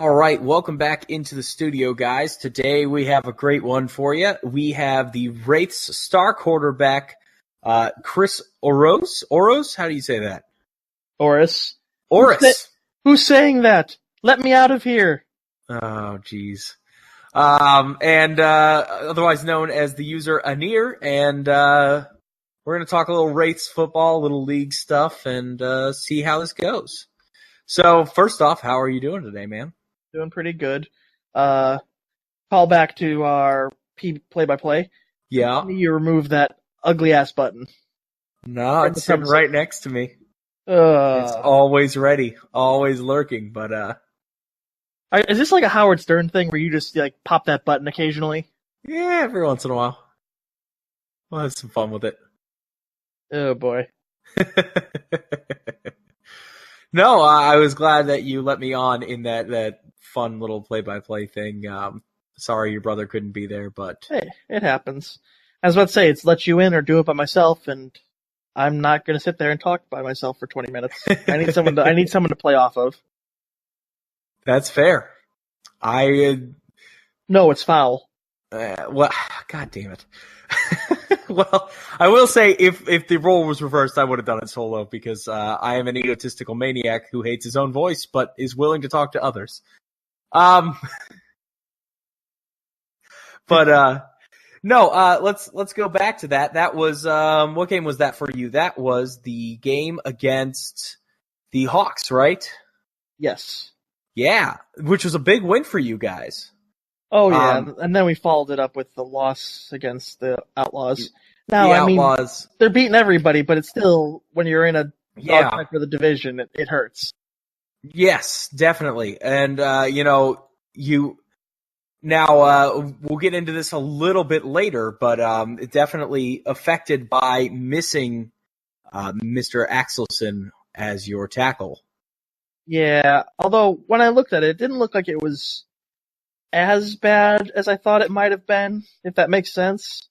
All right, welcome back into the studio, guys. Today we have a great one for you. We have the Wraiths star quarterback, Chris Oros. Oros? How do you say that? Oris. Oris. Who's saying that? Let me out of here. Oh, jeez. And otherwise known as the user Aenir, and we're going to talk a little Wraiths football, a little league stuff, and see how this goes. So, first off, how are you doing today, man? Doing pretty good. Call back to our play-by-play. Yeah. You remove that ugly-ass button. No, it's sitting right next to me. Uh, It's always ready, always lurking, but Is this like a Howard Stern thing where you just like pop that button occasionally? yeah, every once in a while. We'll have some fun with it. Oh boy. No, I was glad that you let me on in that fun little play-by-play thing. Sorry your brother couldn't be there, but Hey, it happens. I was about to say, it's let you in or do it by myself, and I'm not going to sit there and talk by myself for 20 minutes. I need someone to play off of. that's fair. No, it's foul. Well, God damn it. Well, I will say if the role was reversed, I would have done it solo because I am an egotistical maniac who hates his own voice but is willing to talk to others. But no, let's go back to that. That was what game was that for you? That was the game against the Hawks, right? Yes. Yeah, which was a big win for you guys. Oh yeah, and then we followed it up with the loss against the Outlaws. Now, the I mean, Outlaws, they're beating everybody, but it's still, when you're in a dogfight for the division, it hurts. Yes, definitely. And, we'll get into this a little bit later, but definitely affected by missing Mr. Axelson as your tackle. Yeah, although when I looked at it, it didn't look like it was as bad as I thought it might have been, if that makes sense.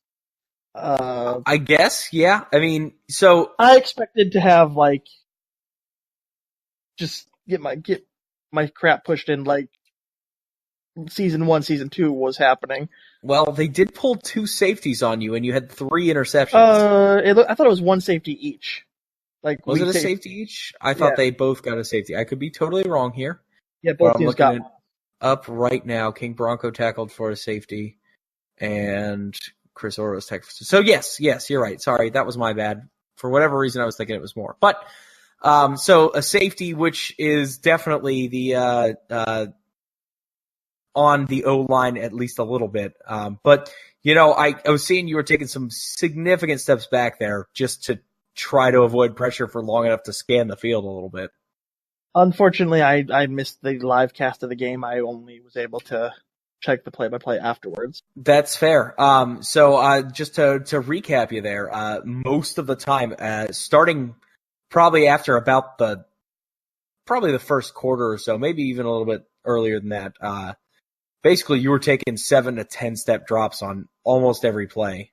I guess, yeah. I mean, so I expected to have just get my crap pushed in like season 1, season 2 was happening. Well, they did pull 2 safeties on you, and you had 3 interceptions. I thought it was 1 safety each. Like, was it a safety each? I thought they both got a safety. I could be totally wrong here. Yeah, both teams got one. Up right now, King Bronco tackled for a safety, and Chris Oros tackled. So yes, you're right. Sorry, that was my bad. For whatever reason, I was thinking it was more. But so a safety, which is definitely the on the O line at least a little bit. But I was seeing you were taking some significant steps back there just to try to avoid pressure for long enough to scan the field a little bit. Unfortunately, I missed the live cast of the game. I only was able to check the play-by-play afterwards. That's fair. So just to recap you there, most of the time, starting probably after about the first quarter or so, maybe even a little bit earlier than that, basically you were taking 7 to 10 step drops on almost every play.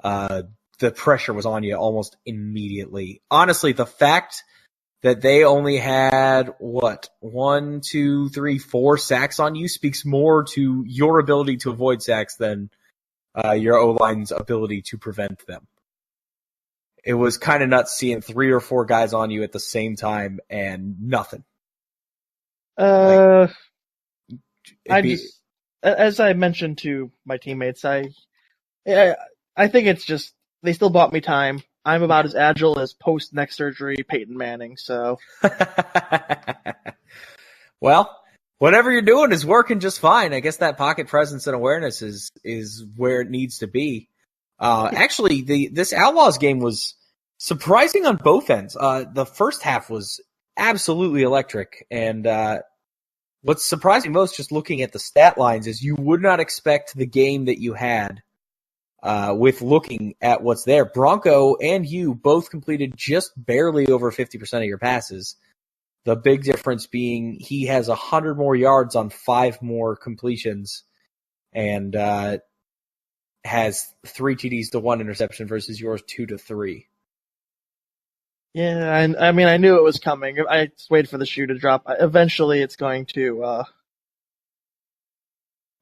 The pressure was on you almost immediately. Honestly, the fact that they only had, 1, 2, 3, 4 sacks on you speaks more to your ability to avoid sacks than your O-line's ability to prevent them. It was kind of nuts seeing 3 or 4 guys on you at the same time and nothing. As I mentioned to my teammates, I think it's just, they still bought me time. I'm about as agile as post-neck surgery Peyton Manning, so. Well, whatever you're doing is working just fine. I guess that pocket presence and awareness is where it needs to be. Actually, this Outlaws game was surprising on both ends. The first half was absolutely electric, and what's surprising most, just looking at the stat lines, is you would not expect the game that you had with looking at what's there. Bronco and you both completed just barely over 50% of your passes. The big difference being he has 100 more yards on 5 more completions and has 3 TDs to 1 interception versus yours 2 to 3. Yeah, I mean, I knew it was coming. I just waited for the shoe to drop. Eventually, it's going to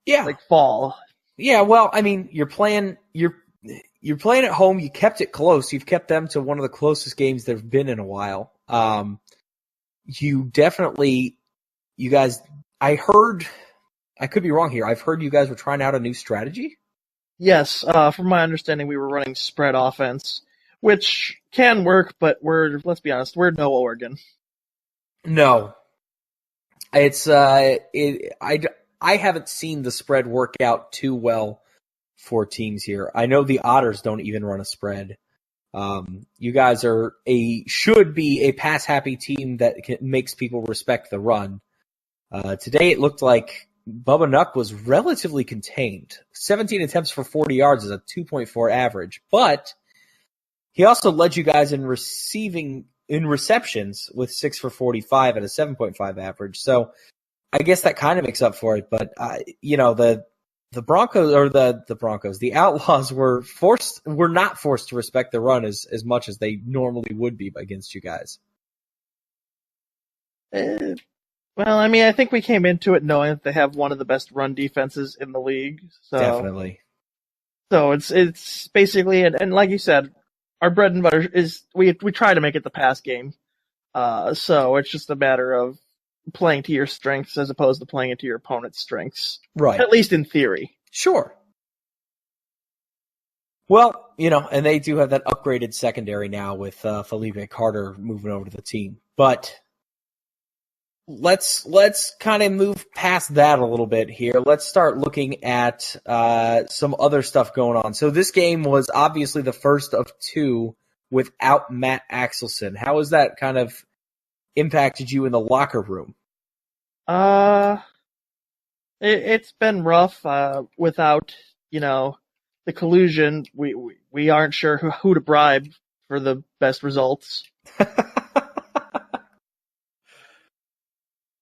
Yeah. like fall. Yeah, well, I mean, you're playing at home. You kept it close. You've kept them to one of the closest games they've been in a while. You definitely, you guys. I heard. I could be wrong here. I've heard you guys were trying out a new strategy. Yes, from my understanding, we were running spread offense, which can work, but let's be honest, we're no Oregon. No, it's I haven't seen the spread work out too well for teams here. I know the Otters don't even run a spread. You guys should be a pass happy team that makes people respect the run. Today it looked like Bubba Nuck was relatively contained. 17 attempts for 40 yards is a 2.4 average, but he also led you guys in receptions with 6 for 45 at a 7.5 average. So I guess that kind of makes up for it. But the Broncos or the Broncos, the Outlaws were not forced to respect the run as much as they normally would be against you guys. Well, I mean, I think we came into it knowing that they have one of the best run defenses in the league. So, Definitely. So it's basically, and like you said, our bread and butter is we try to make it the pass game. So it's just a matter of playing to your strengths as opposed to playing into your opponent's strengths. Right. At least in theory. Sure. Well, and they do have that upgraded secondary now with Felipe Carter moving over to the team. But let's kind of move past that a little bit here. Let's start looking at some other stuff going on. So this game was obviously the first of two without Matt Axelson. How has that kind of impacted you in the locker room? It's been rough without the collusion. We aren't sure who to bribe for the best results.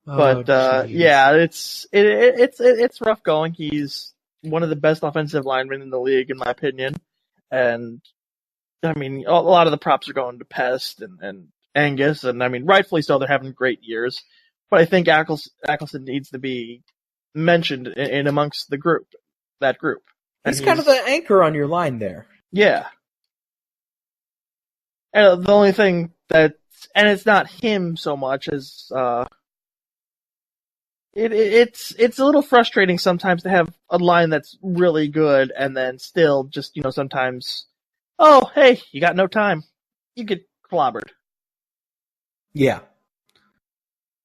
But yeah, it's rough going. He's one of the best offensive linemen in the league, in my opinion. And I mean, a lot of the props are going to Pest and Angus, and I mean, rightfully so. They're having great years, but I think Ackelson needs to be mentioned in amongst that group. He's kind of the anchor on your line there. Yeah. And the only thing and it's not him so much as it's a little frustrating sometimes to have a line that's really good and then still just, sometimes, oh, hey, you got no time. You get clobbered. Yeah.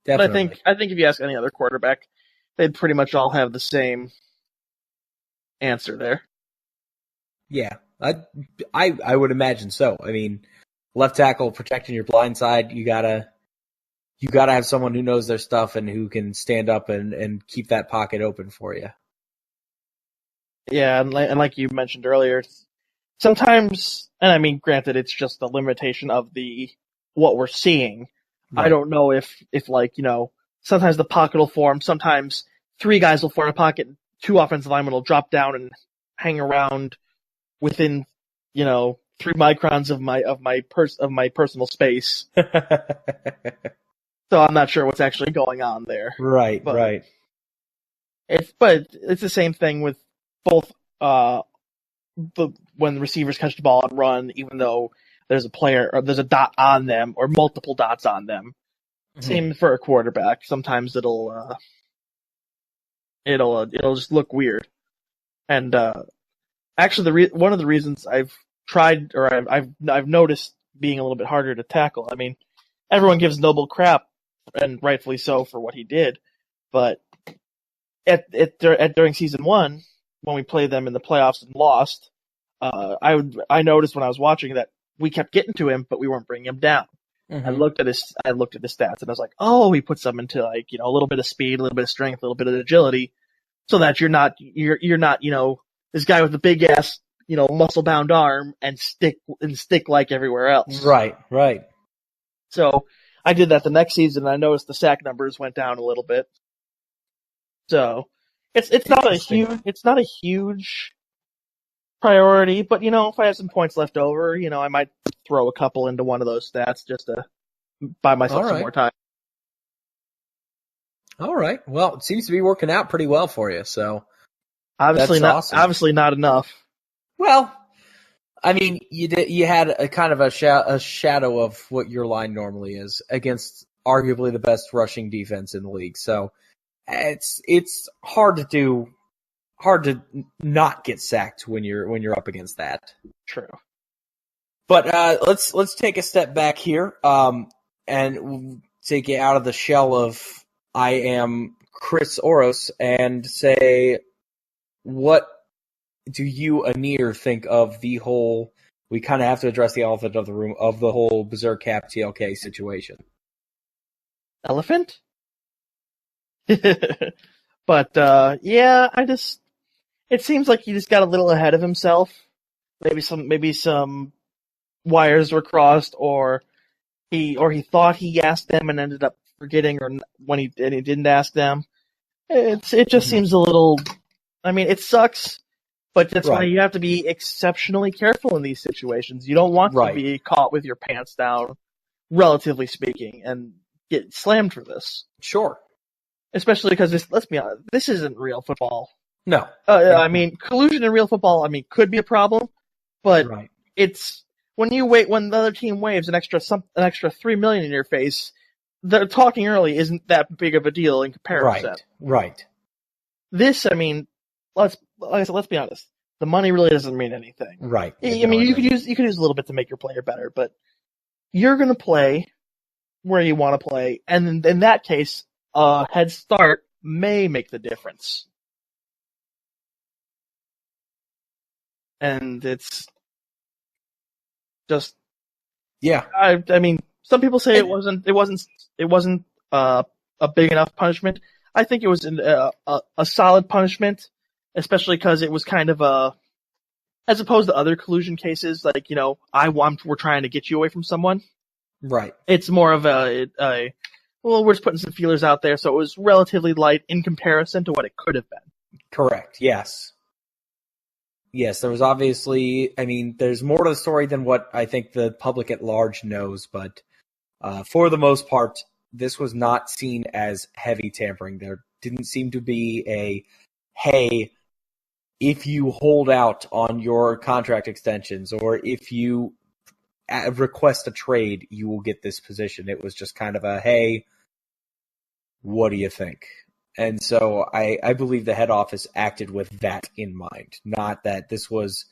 Definitely. But I think if you ask any other quarterback, they'd pretty much all have the same answer there. Yeah. I would imagine so. I mean, left tackle protecting your blind side, you gotta have someone who knows their stuff and who can stand up and keep that pocket open for you. Yeah, and like you mentioned earlier, sometimes, and I mean, granted, it's just the limitation of what we're seeing. Right. I don't know if sometimes the pocket will form, sometimes three guys will form a pocket, two offensive linemen will drop down and hang around within, 3 microns of my personal space. So I'm not sure what's actually going on there. Right, right. But it's the same thing with both when the receivers catch the ball and run, even though there's a player or there's a dot on them or multiple dots on them. Mm-hmm. Same for a quarterback. Sometimes it'll just look weird. And actually, one of the reasons I've tried or I've noticed being a little bit harder to tackle. I mean, everyone gives Noble crap, and rightfully so for what he did, but during season 1, when we played them in the playoffs and lost, I noticed when I was watching that we kept getting to him, but we weren't bringing him down. Mm-hmm. I looked at his stats, and I was like, oh, he put some into a little bit of speed, a little bit of strength, a little bit of agility, so that you're not this guy with the big ass muscle bound arm and stick like everywhere else. Right, right. So I did that the next season, and I noticed the sack numbers went down a little bit. So it's not a huge priority, but if I have some points left over, I might throw a couple into one of those stats just to buy myself some more time. All right. Well, it seems to be working out pretty well for you. So Obviously That's not. awesome. Obviously not enough. Well, I mean, you had a kind of a shadow of what your line normally is against arguably the best rushing defense in the league. So it's hard to not get sacked when you're up against that. True. But let's take a step back here, and take it out of the shell of I am Chris Oros and say, what do you, Aenir, think of the whole? We kind of have to address the elephant of the room of the whole Berserk Cap TLK situation. Elephant? But yeah, it seems like he just got a little ahead of himself. Maybe some wires were crossed, or he thought he asked them and ended up forgetting, or when he didn't ask them. It just seems a little. I mean, it sucks, but that's why you have to be exceptionally careful in these situations. You don't want to be caught with your pants down, relatively speaking, and get slammed for this. Sure. Especially because let's be honest, this isn't real football. No. I mean, collusion in real football, could be a problem, but it's when the other team waves an extra $3 million in your face, the talking early isn't that big of a deal in comparison. Right. This, let's be honest. The money really doesn't mean anything. Right. You could use a little bit to make your player better, but you're going to play where you want to play, and in that case, a head start may make the difference. And it's just some people say it wasn't a big enough punishment. I think it was a solid punishment, especially because it was kind of as opposed to other collusion cases, like we're trying to get you away from someone. Right. It's more of we're just putting some feelers out there, so it was relatively light in comparison to what it could have been. Correct. Yes. Yes, there was obviously, there's more to the story than what I think the public at large knows, but for the most part, this was not seen as heavy tampering. There didn't seem to be hey, if you hold out on your contract extensions or if you request a trade, you will get this position. It was just kind of hey, what do you think? And so I believe the head office acted with that in mind, not that this was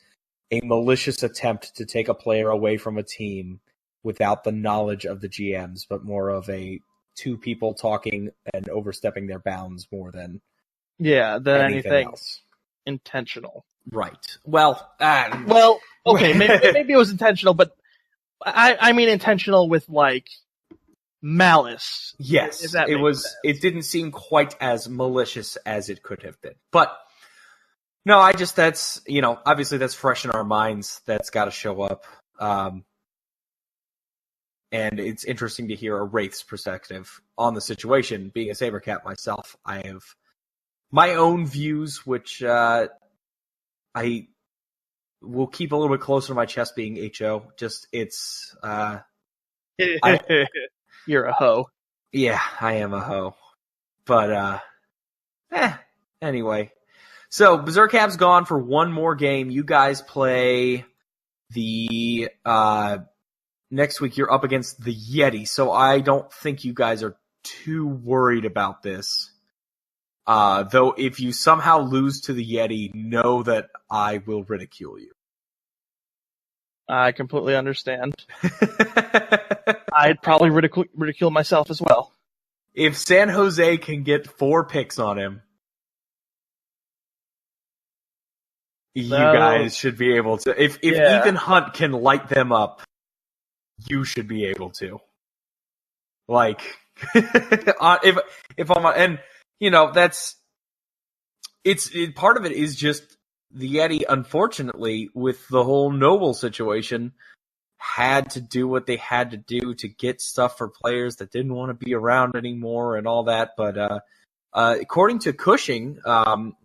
a malicious attempt to take a player away from a team without the knowledge of the GMs, but more of two people talking and overstepping their bounds more than anything else. Intentional. Right. Well, okay, maybe it was intentional, but I mean intentional with malice. Yes, it was. Sense. It didn't seem quite as malicious as it could have been, but no, that's obviously that's fresh in our minds. That's got to show up, and it's interesting to hear a Wraith's perspective on the situation. Being a Sabercat myself, I have my own views, which I will keep a little bit closer to my chest. Being HO, just it's. You're a hoe. Yeah, I am a hoe. But, anyway. So, Berserk Cap's gone for one more game. You guys play the, next week you're up against the Yeti, so I don't think you guys are too worried about this. Though if you somehow lose to the Yeti, know that I will ridicule you. I completely understand. I'd probably ridicule myself as well. If San Jose can get 4 picks on him, you guys should be able to. If Ethan Hunt can light them up, you should be able to. If I'm and that's part of it is just the Yeti. Unfortunately, with the whole Noble situation, had to do what they had to do to get stuff for players that didn't want to be around anymore and all that. But according to Cushing,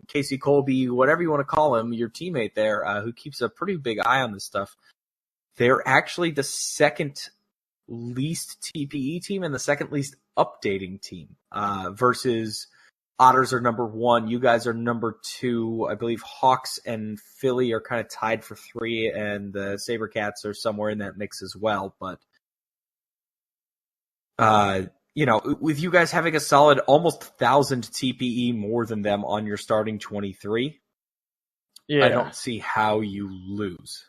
Casey Colby, whatever you want to call him, your teammate there, who keeps a pretty big eye on this stuff, they're actually the second least TPE team and the second least updating team versus Otters are number 1. You guys are number 2. I believe Hawks and Philly are kind of tied for 3, and the SaberCats are somewhere in that mix as well. But, with you guys having a solid almost 1,000 TPE more than them on your starting 23, I don't see how you lose.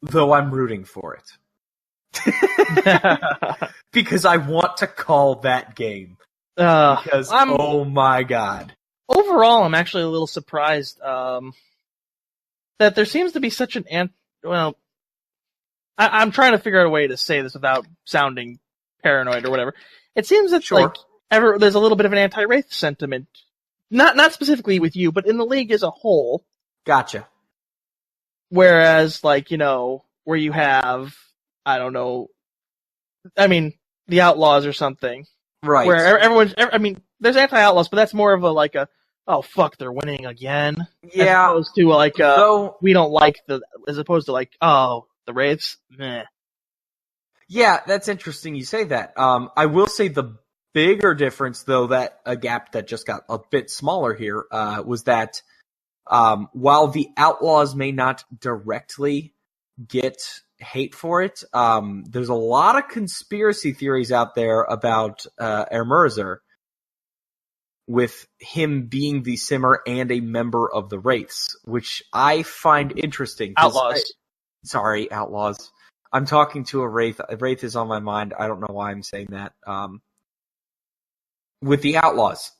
Though I'm rooting for it. Because I want to call that game. Oh my god. Overall, I'm actually a little surprised that there seems to be such an I'm trying to figure out a way to say this without sounding paranoid or whatever. It seems that there's a little bit of an anti-Wraith sentiment, not specifically with you, but in the league as a whole. Gotcha. Whereas, where you have, I don't know, the Outlaws or something. Right. Where there's anti-Outlaws, but that's more of oh fuck, they're winning again. Yeah. As opposed to we don't like as opposed to the Wraiths, meh. Yeah, that's interesting you say that. I will say the bigger difference, though, that a gap that just got a bit smaller here, was that while the Outlaws may not directly get hate for it, there's a lot of conspiracy theories out there about Aenir, with him being the Simmer and a member of the Wraiths, which I find interesting. Outlaws. Sorry, Outlaws. I'm talking to a Wraith. A Wraith is on my mind. I don't know why I'm saying that. With the Outlaws,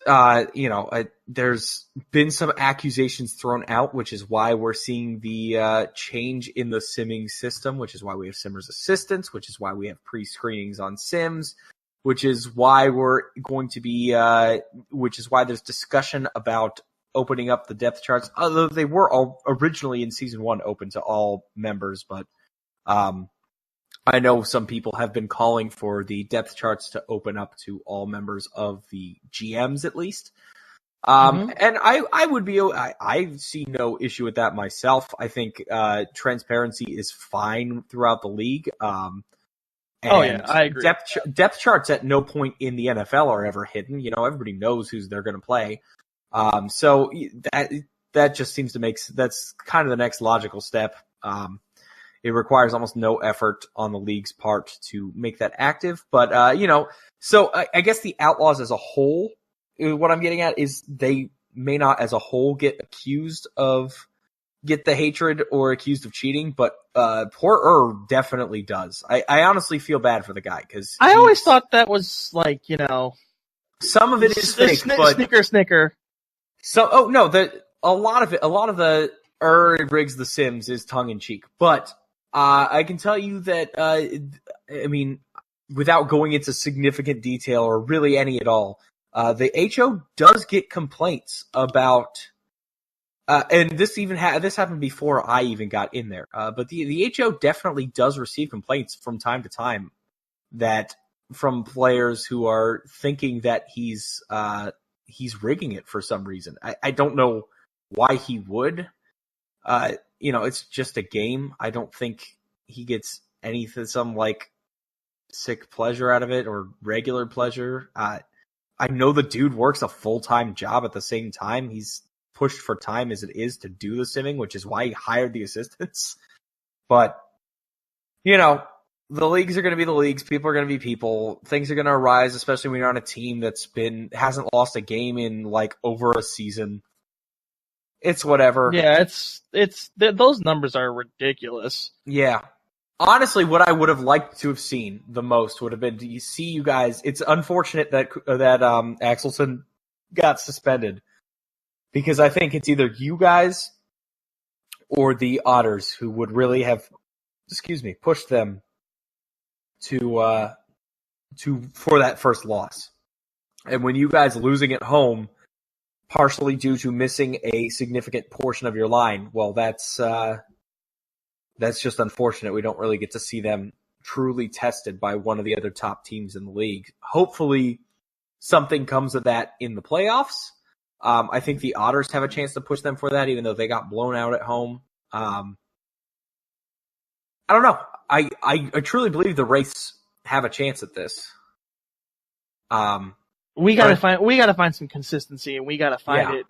there's been some accusations thrown out, which is why we're seeing the change in the simming system, which is why we have Simmer's assistants, which is why we have pre-screenings on Sims, which is why which is why there's discussion about opening up the depth charts, although they were all originally in Season 1 open to all members, but I know some people have been calling for the depth charts to open up to all members of the GMs at least. And I see no issue with that myself. I think transparency is fine throughout the league. I agree. Depth charts at no point in the NFL are ever hidden. Everybody knows who they're going to play. So that just seems to that's kind of the next logical step. It requires almost no effort on the league's part to make that active. But, so I guess the Outlaws as a whole, what I'm getting at is they may not as a whole get the hatred or accused of cheating, but poor definitely does. I honestly feel bad for the guy because I always thought that was some of it is fake, but snicker. So, no, a lot of the rigs the Sims is tongue in cheek, but I can tell you that without going into significant detail or really any at all, the HO does get complaints about. And this happened before I even got in there. But the HO definitely does receive complaints from time to time from players who are thinking that he's rigging it for some reason. I don't know why he would. It's just a game. I don't think he gets some sick pleasure out of it or regular pleasure. I know the dude works a full-time job at the same time. He's pushed for time as it is to do the simming, which is why he hired the assistants. But, the leagues are going to be the leagues. People are going to be people. Things are going to arise, especially when you're on a team hasn't lost a game in over a season. It's whatever. Yeah, those numbers are ridiculous. Yeah. Honestly, what I would have liked to have seen the most would have been to see you guys. It's unfortunate that Axelson got suspended, because I think it's either you guys or the Otters who would really have, pushed them for that first loss. And when you guys losing at home, partially due to missing a significant portion of your line, well, that's just unfortunate. We don't really get to see them truly tested by one of the other top teams in the league. Hopefully something comes of that in the playoffs. I think the Otters have a chance to push them for that, even though they got blown out at home. I don't know. I truly believe the Wraiths have a chance at this. we gotta find some consistency, and we gotta find it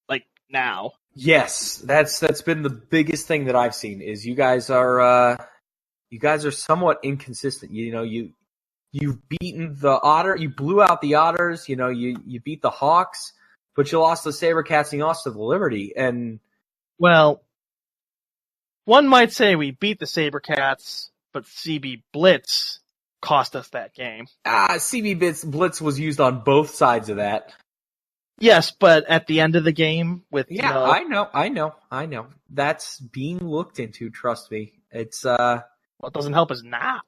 like now. Yes, that's been the biggest thing that I've seen is you guys are somewhat inconsistent. You've beaten the Otter, you blew out the Otters, you beat the Hawks, but you lost the Sabercats and you lost to the Liberty. And well, one might say we beat the Sabercats, but CB Blitz cost us that game. CB Blitz was used on both sides of that. Yes, but at the end of the game with I know. That's being looked into, trust me. It's well, it doesn't help us now.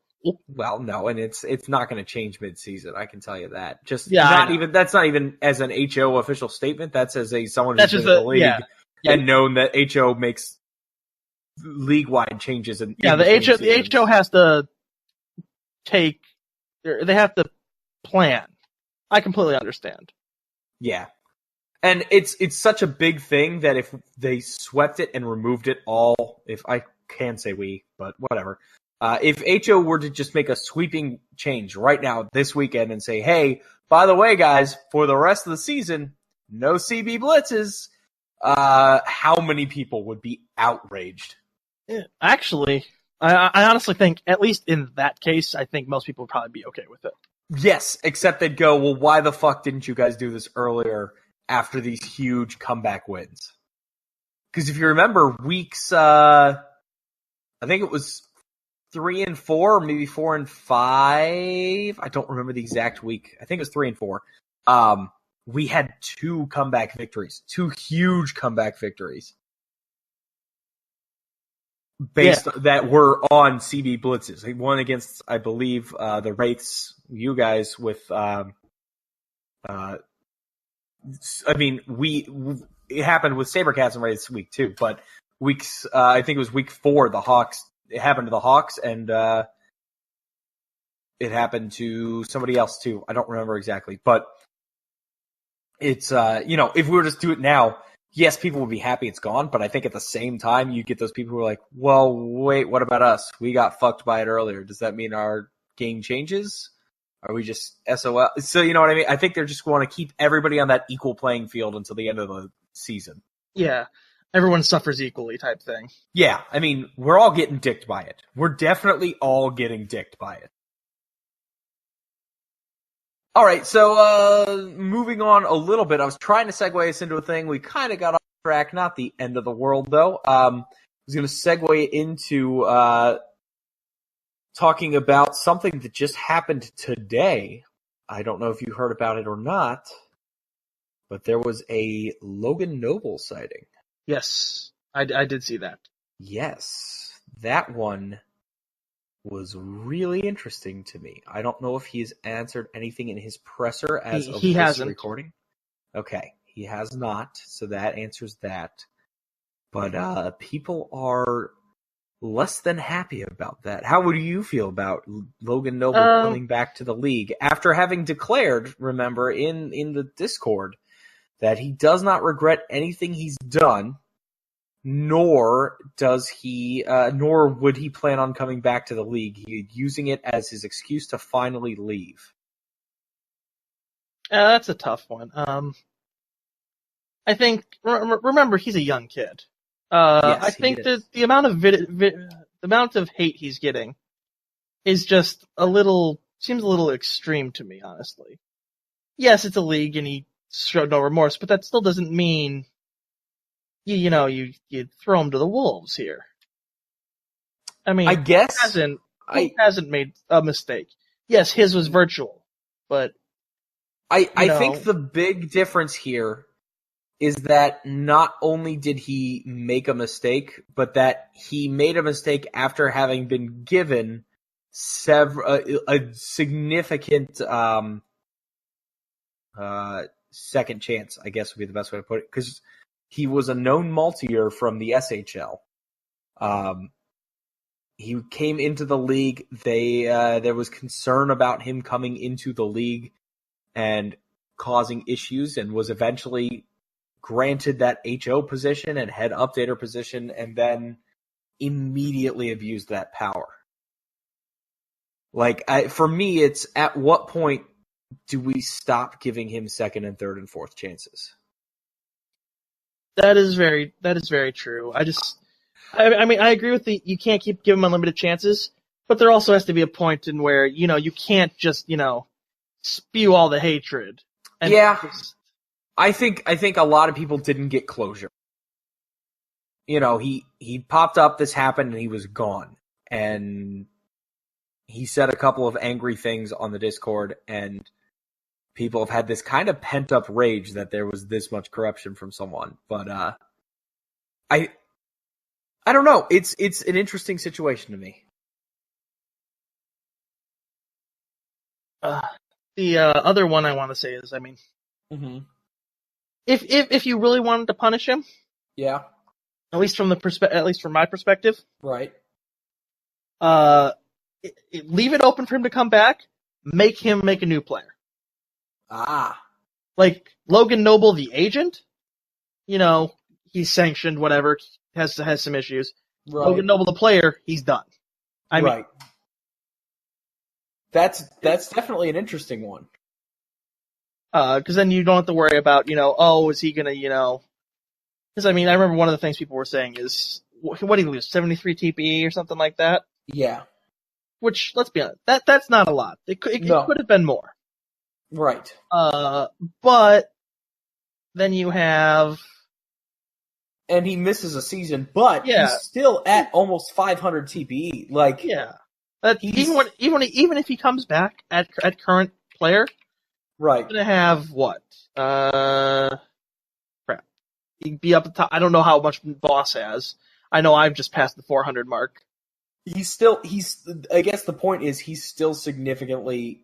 Well, no, and it's not going to change mid-season. I can tell you that. That's not even as an HO official statement. That's as someone who's been in the league and known that HO makes league-wide changes. And the HO has to they have to plan. I completely understand. Yeah. And it's such a big thing that if they swept it and removed it all, if I can say we, but whatever. If HO were to just make a sweeping change right now this weekend and say, hey, by the way, guys, for the rest of the season, no CB blitzes, how many people would be outraged? Actually, I honestly think, at least in that case, I think most people would probably be okay with it. Yes, except they'd go, well, why the fuck didn't you guys do this earlier after these huge comeback wins? Because if you remember weeks, I think it was 3 and 4, or maybe 4 and 5. I don't remember the exact week. I think it was 3 and 4. We had 2 comeback victories, 2 huge comeback victories. That were on CB blitzes. One against, I believe, the Wraiths, you guys with, it happened with Sabercats and Wraiths week 2, but I think it was week 4, the Hawks, it happened to the Hawks, and it happened to somebody else too. I don't remember exactly, but it's, if we were to just do it now, yes, people would be happy it's gone, but I think at the same time, you get those people who are like, well, wait, what about us? We got fucked by it earlier. Does that mean our game changes? Are we just SOL? So, you know what I mean? I think they're just going to keep everybody on that equal playing field until the end of the season. Yeah. Everyone suffers equally type thing. Yeah. I mean, we're all getting dicked by it. We're definitely all getting dicked by it. All right, so moving on a little bit, I was trying to segue us into a thing. We kind of got off track, not the end of the world, though. I was going to segue into talking about something that just happened today. I don't know if you heard about it or not, but there was a Logan Noble sighting. Yes, I did see that. Yes, that one was really interesting to me. I don't know if he's answered anything in his presser as of this recording. Okay, he has not, so that answers that. But people are less than happy about that. How would you feel about Logan Noble coming back to the league after having declared, remember, in the Discord, that he does not regret anything he's done, nor would he plan on coming back to the league. He's using it as his excuse to finally leave. That's a tough one. I think, remember, he's a young kid. Yes, I think that the amount of hate he's getting is just seems a little extreme to me, honestly. Yes, it's a league and he showed no remorse, but that still doesn't mean you throw him to the wolves here. I mean, I guess he hasn't made a mistake. Yes, his was virtual, but I think the big difference here is that not only did he make a mistake, but that he made a mistake after having been given a significant second chance, I guess would be the best way to put it, because he was a known multier from the SHL. He came into the league. There was concern about him coming into the league and causing issues, and was eventually granted that HO position and head updater position, and then immediately abused that power. For me, it's at what point do we stop giving him second and third and fourth chances? That is very true. I mean, I agree with you can't keep giving him unlimited chances, but there also has to be a point in where, you can't just, spew all the hatred. And yeah. I think a lot of people didn't get closure. He popped up, this happened, and he was gone. And he said a couple of angry things on the Discord, and people have had this kind of pent-up rage that there was this much corruption from someone. But I don't know. It's an interesting situation to me. The other one I want to say is, I mean, if you really wanted to punish him, yeah, at least from my perspective, right, leave it open for him to come back. Make him make a new player. Like Logan Noble, the agent. He's sanctioned, whatever, has some issues. Right. Logan Noble, the player, he's done. I mean, that's definitely an interesting one. Because then you don't have to worry about, is he gonna, because I mean, I remember one of the things people were saying is, what did he lose, 73 TPE or something like that? Yeah. Which, let's be honest, that's not a lot. It could have been more. Right. But then you have, and he misses a season, but he's still at almost 500 TPE. Like, even if he comes back at current player, right, he's gonna have what? Crap. He'd be up the top. I don't know how much Boss has. I know I've just passed the 400 mark. I guess the point is he's still significantly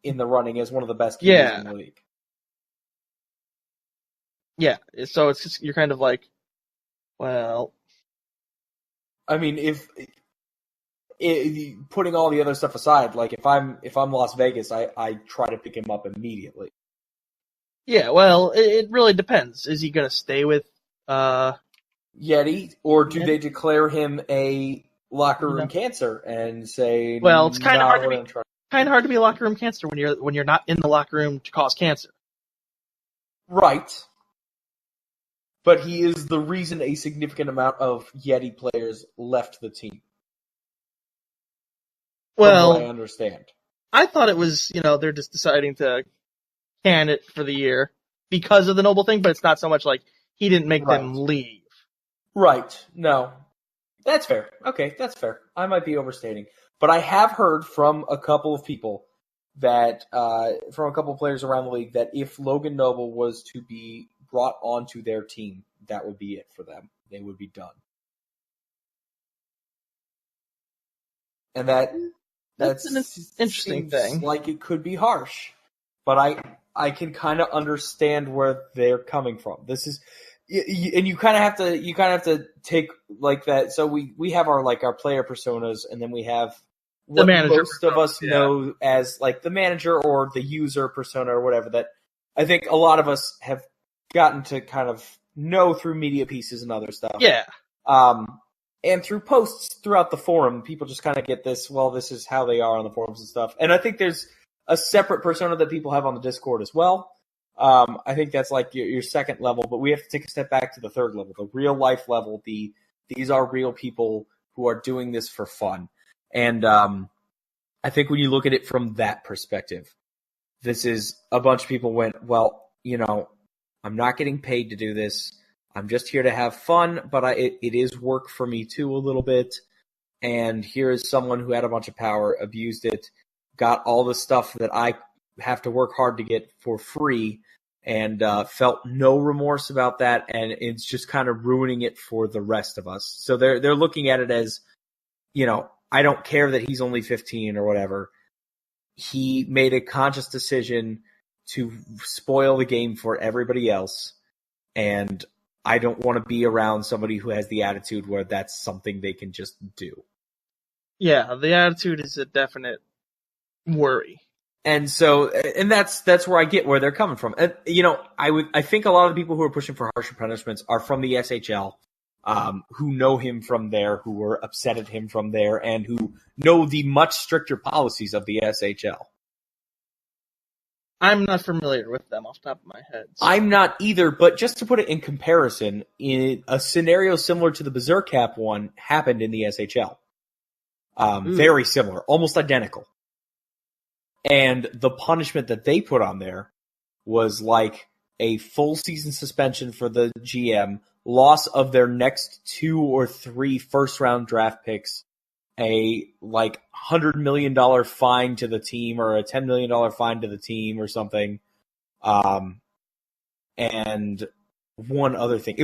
in the running as one of the best keepers in the league. Yeah, so it's just, you're kind of like, well, I mean, if putting all the other stuff aside, like if I'm Las Vegas, I try to pick him up immediately. Yeah, well, it really depends. Is he going to stay with Yeti, or do they declare him a locker room cancer and say? Well, it's kind of hard to be a locker room cancer when you're not in the locker room to cause cancer. Right. But he is the reason a significant amount of Yeti players left the team. Well, I understand. I thought it was, they're just deciding to can it for the year because of the Noble thing, but it's not so much like he didn't make them leave. Right. No. That's fair. Okay, that's fair. I might be overstating. But I have heard from a couple of people that, from a couple of players around the league, that if Logan Noble was to be brought onto their team, that would be it for them. They would be done. And that's an interesting thing. Like it could be harsh, but I can kind of understand where they're coming from. This is, and you kind of have to take like that. So we have our player personas, and then we have what the manager most of us know as like the manager or the user persona or whatever. That I think a lot of us have gotten to kind of know through media pieces and other stuff. Yeah. And through posts throughout the forum, people just kind of get this, well, this is how they are on the forums and stuff. And I think there's a separate persona that people have on the Discord as well. I think that's like your second level, but we have to take a step back to the third level, the real life level. These are real people who are doing this for fun. And I think when you look at it from that perspective, this is a bunch of people went, well, I'm not getting paid to do this. I'm just here to have fun, but it is work for me too a little bit. And here is someone who had a bunch of power, abused it, got all the stuff that I have to work hard to get for free, and felt no remorse about that. And it's just kind of ruining it for the rest of us. So they're looking at it as, I don't care that he's only 15 or whatever. He made a conscious decision to spoil the game for everybody else, and I don't want to be around somebody who has the attitude where that's something they can just do. Yeah, the attitude is a definite worry. And so, and that's where I get where they're coming from. And, I think a lot of the people who are pushing for harsher punishments are from the SHL, who know him from there, who were upset at him from there, and who know the much stricter policies of the SHL. I'm not familiar with them off the top of my head. So. I'm not either, but just to put it in comparison, in a scenario similar to the Berserk Cap one happened in the SHL. Very similar, almost identical. And the punishment that they put on there was like a full season suspension for the GM, loss of their next 2 or 3 first round draft picks, a like $100 million fine to the team or a $10 million fine to the team or something. And one other thing.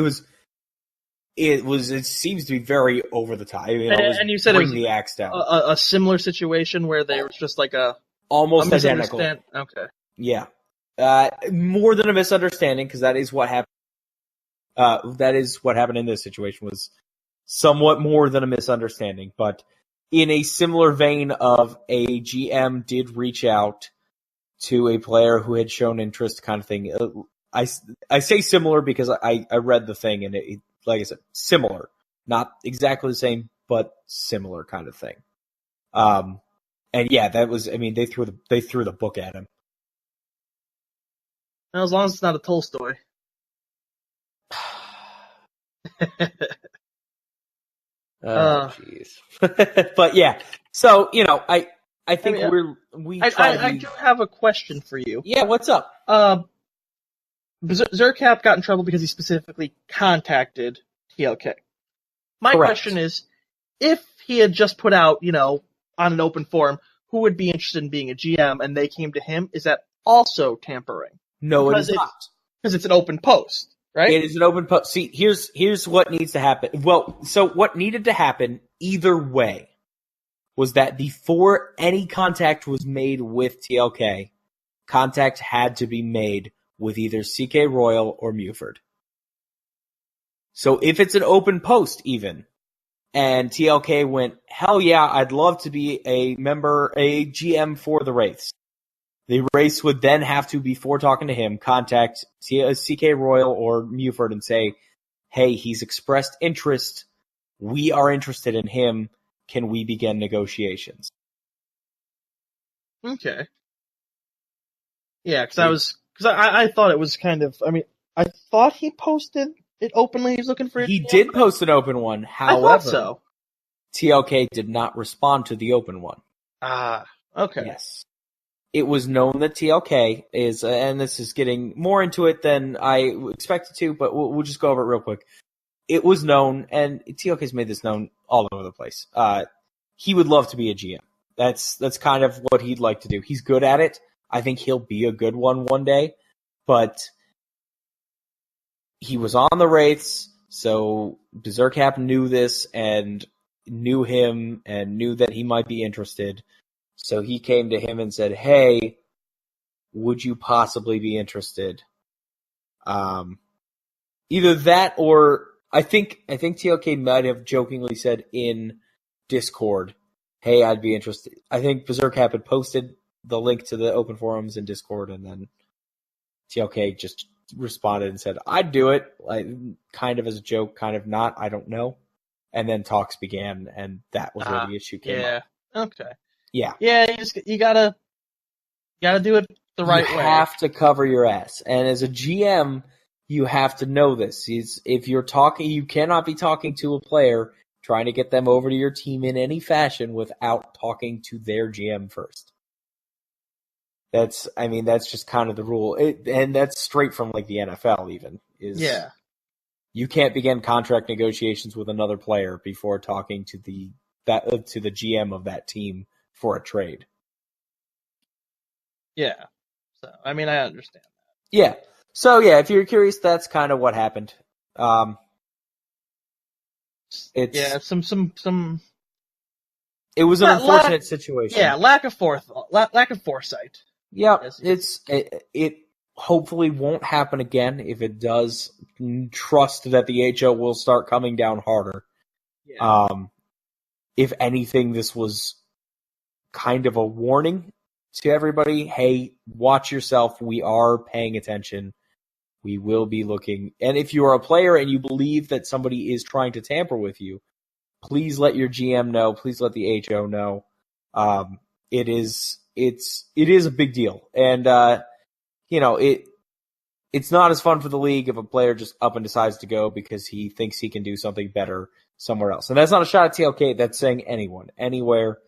It seems to be very over the top. And you said it was the axe down. A similar situation where there was just like almost identical. Okay. Yeah. More than a misunderstanding, because that is what happened. That is what happened in this situation, was somewhat more than a misunderstanding, but in a similar vein of a GM did reach out to a player who had shown interest, kind of thing. I say similar because I read the thing, and it, like I said, similar. Not exactly the same, but similar kind of thing. And yeah, that was, I mean, they threw the book at him. Well, as long as it's not a Tolstoy. Jeez. But yeah, so, I think I do have a question for you. Yeah, what's up? Zercap got in trouble because he specifically contacted TLK. My Correct. question is, if he had just put out, on an open forum, who would be interested in being a GM, and they came to him, is that also tampering? No, it is not. Because it's an open post, right? It is an open post. See, here's what needs to happen. Well, so what needed to happen either way was that before any contact was made with TLK, contact had to be made with either CK Royal or Muford. So if it's an open post even, and TLK went, hell yeah, I'd love to be a GM for the Wraiths. The Wraiths would then have to, before talking to him, contact CK Royal or Muford and say, hey, he's expressed interest. We are interested in him. Can we begin negotiations? Okay. Yeah, because I thought it was kind of, I thought he posted it openly. He was looking for it. He did post an open one. However, I thought so. TLK did not respond to the open one. Ah, okay. Yes. It was known that TLK is, and this is getting more into it than I expected to, but we'll just go over it real quick. It was known, and TLK's made this known all over the place. He would love to be a GM. That's kind of what he'd like to do. He's good at it. I think he'll be a good one day, but he was on the Wraiths, so Berserkap knew this and knew him and knew that he might be interested. So he came to him and said, hey, would you possibly be interested? Either that or I think TLK might have jokingly said in Discord, hey, I'd be interested. I think Berserkap had posted the link to the open forums in Discord, and then TLK just responded and said, I'd do it, like, kind of as a joke, kind of not, I don't know. And then talks began, and that was where the issue came up. Okay. Yeah. Yeah, you gotta do it the right way. You have to cover your ass. And as a GM, you have to know this. If you're talking, you cannot be talking to a player, trying to get them over to your team in any fashion without talking to their GM first. That's just kind of the rule. And that's straight from like the NFL even. Yeah. You can't begin contract negotiations with another player before talking to the GM of that team for a trade. Yeah. So, I understand that. Yeah. So, yeah, if you're curious, that's kind of what happened. It was an unfortunate situation. Yeah, lack of foresight. Yeah, it hopefully won't happen again. If it does, trust that the HO will start coming down harder. Yeah. If anything, this was kind of a warning to everybody. Hey, watch yourself. We are paying attention. We will be looking. And if you are a player and you believe that somebody is trying to tamper with you, please let your GM know. Please let the HO know. It is a big deal. And it's not as fun for the league if a player just up and decides to go because he thinks he can do something better somewhere else. And that's not a shot at TLK. That's saying anyone, anywhere.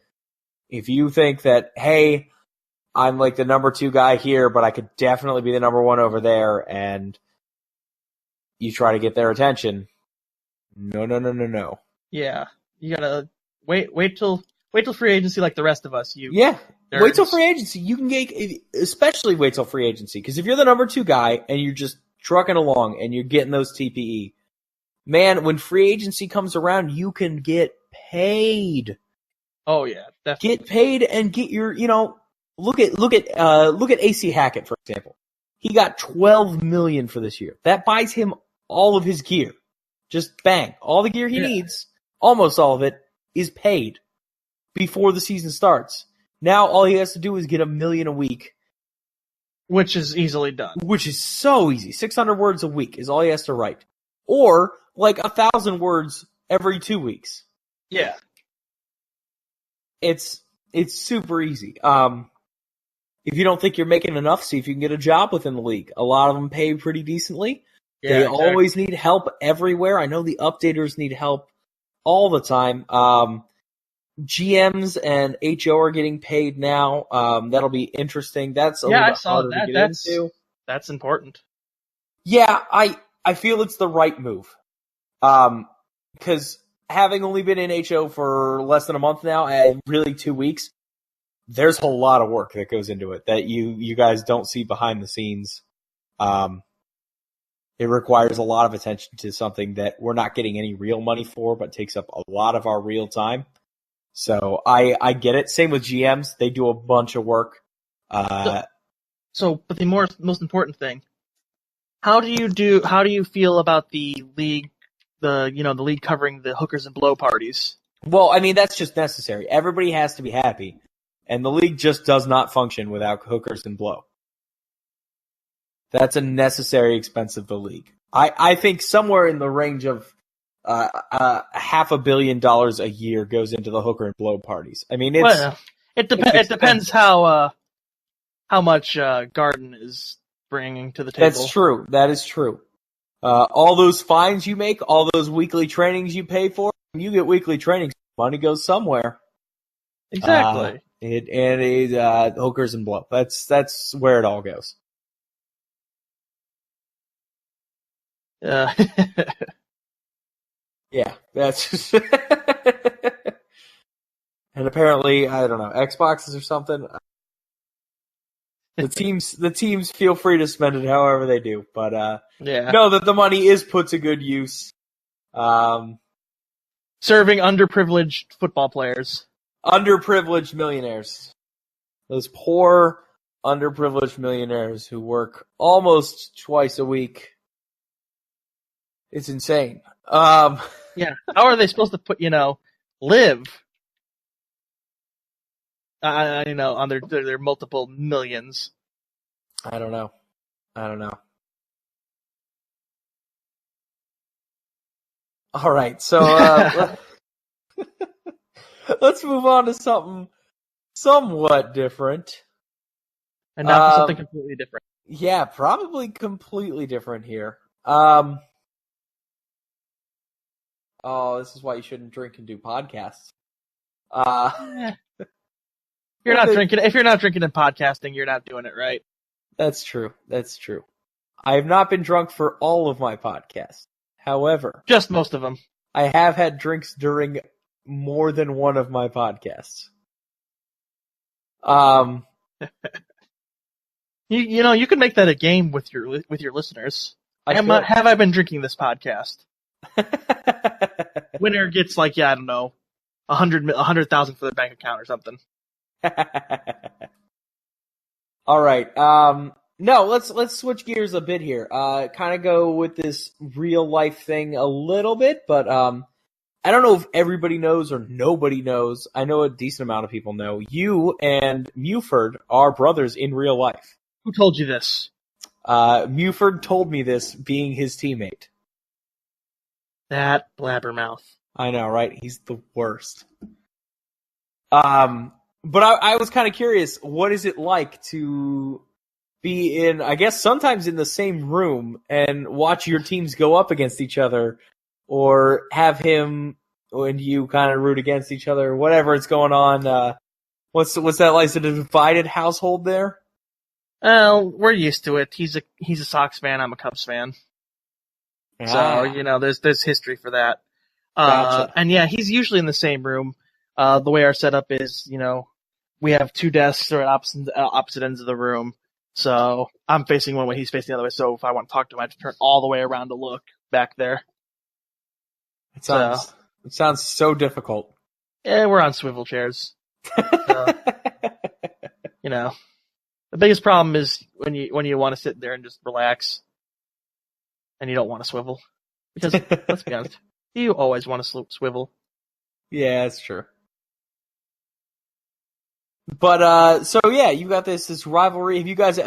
If you think that, hey, I'm like the number 2 guy here, but I could definitely be the number 1 over there, and you try to get their attention, no. Yeah, you gotta wait till free agency like the rest of us. Wait till free agency. You can especially wait till free agency, because if you're the number 2 guy and you're just trucking along and you're getting those TPE, man, when free agency comes around, you can get paid. Oh yeah, definitely. Get paid and get your, look at AC Hackett, for example. He got $12 million for this year. That buys him all of his gear. Just bang. All the gear he needs, almost all of it, is paid before the season starts. Now all he has to do is get $1 million a week. Which is easily done. Which is so easy. 600 words a week is all he has to write. Or, 1,000 words every 2 weeks. Yeah. It's super easy. If you don't think you're making enough, see if you can get a job within the league. A lot of them pay pretty decently. They always need help everywhere. I know the updaters need help all the time. GMs and HO are getting paid now. That'll be interesting. That's a little bit harder to get into. That's important. Yeah, I feel it's the right move. Because having only been in HO for less than a month now, and really 2 weeks, there's a lot of work that goes into it that you guys don't see behind the scenes. It requires a lot of attention to something that we're not getting any real money for, but takes up a lot of our real time. So I get it. Same with GMs. They do a bunch of work. But the most important thing, how do you feel about the league, the league covering the hookers and blow parties? Well, I mean, that's just necessary. Everybody has to be happy. And the league just does not function without hookers and blow. That's a necessary expense of the league. I think somewhere in the range of $500 million a year goes into the hooker and blow parties. I mean, it depends how much Garden is bringing to the table. That's true. That is true. All those fines you make, all those weekly trainings you pay for, when you get weekly trainings, money goes somewhere. Exactly. Hookers and blow. That's where it all goes. Yeah, that's and apparently, I don't know, Xboxes or something. The teams feel free to spend it however they do, but know that the money is put to good use. Serving underprivileged football players. Underprivileged millionaires. Those poor, underprivileged millionaires who work almost twice a week. It's insane. Yeah. How are they supposed to live? On their multiple millions. I don't know. All right, so let's move on to something somewhat different. And now something completely different. Yeah, probably completely different here. Oh, this is why you shouldn't drink and do podcasts. If you're not drinking and podcasting, you're not doing it right. That's true. I have not been drunk for all of my podcasts. However, just most of them. I have had drinks during more than one of my podcasts. You could make that a game with your listeners. Have I been drinking this podcast? Winner gets I don't know, 100,000 for their bank account or something. All right. No, let's switch gears a bit here. Kind of go with this real life thing a little bit, but I don't know if everybody knows or nobody knows. I know a decent amount of people know. You and Muford are brothers in real life. Who told you this? Muford told me this, being his teammate. That blabbermouth. I know, right? He's the worst. But I was kind of curious, what is it like to be in, I guess, sometimes in the same room and watch your teams go up against each other, or have him and you kind of root against each other, whatever is going on. What's that like? Is it a divided household there? Well, we're used to it. He's a Sox fan. I'm a Cubs fan. So, there's history for that. Gotcha. And yeah, he's usually in the same room. The way our setup is, we have two desks that are at opposite ends of the room. So I'm facing one way, he's facing the other way. So if I want to talk to him, I have to turn all the way around to look back there. It sounds so difficult. Yeah, we're on swivel chairs. So, the biggest problem is when you want to sit there and just relax, and you don't want to swivel. Because let's be honest, you always want to swivel. Yeah, that's true. But so yeah, you got this rivalry. Have you guys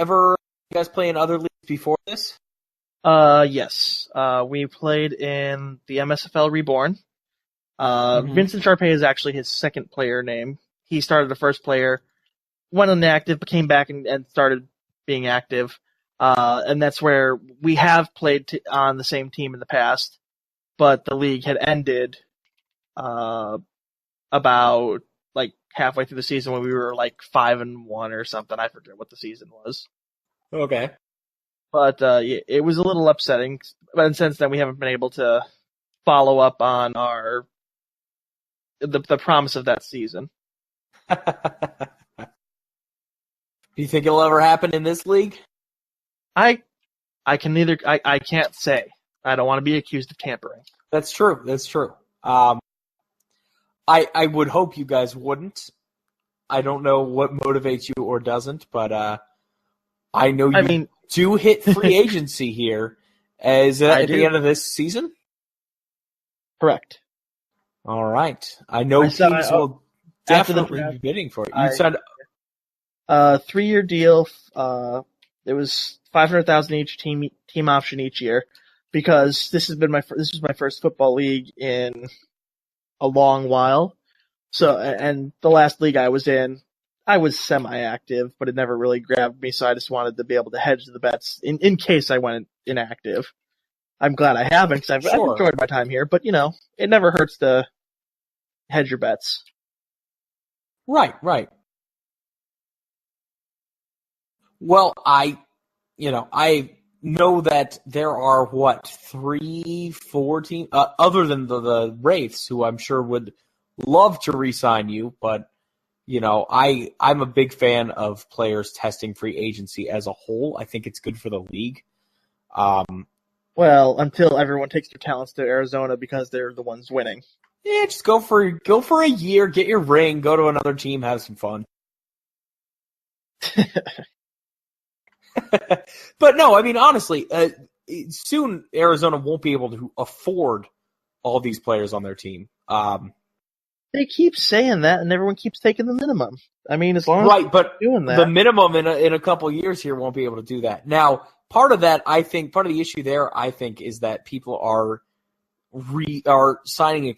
play in other leagues before this? Yes. We played in the MSFL Reborn. Vincent Sharpe is actually his second player name. He started the first player, went inactive, but came back and started being active. And that's where we have played on the same team in the past, but the league had ended about like halfway through the season when we were like 5-1 or something. I forget what the season was. Okay. But it was a little upsetting. But since then, we haven't been able to follow up on the promise of that season. Do you think it'll ever happen in this league? I can't say. I don't want to be accused of tampering. That's true. I would hope you guys wouldn't. I don't know what motivates you or doesn't, but I know you do hit free agency here. Is it at the end of this season? Correct. All right. I know teams will definitely be bidding for it. You signed a 3-year deal. It was $500,000 each team option each year, because this was my first football league in a long while. So, and the last league I was in, I was semi-active, but it never really grabbed me. So I just wanted to be able to hedge the bets in case I went inactive. I'm glad I haven't, because I've enjoyed my time here, but it never hurts to hedge your bets. Right. Well, I know that there are 3-4 teams, other than the Wraiths, who I'm sure would love to re-sign you, but I'm a big fan of players testing free agency as a whole. I think it's good for the league. Well, until everyone takes their talents to Arizona because they're the ones winning. Yeah, just go for a year, get your ring, go to another team, have some fun. But no, I mean, honestly, soon Arizona won't be able to afford all these players on their team. They keep saying that, and everyone keeps taking the minimum. I mean, as long as but doing that, the minimum in a couple of years here won't be able to do that. Now, part of that, I think, part of the issue there, I think, is that people are signing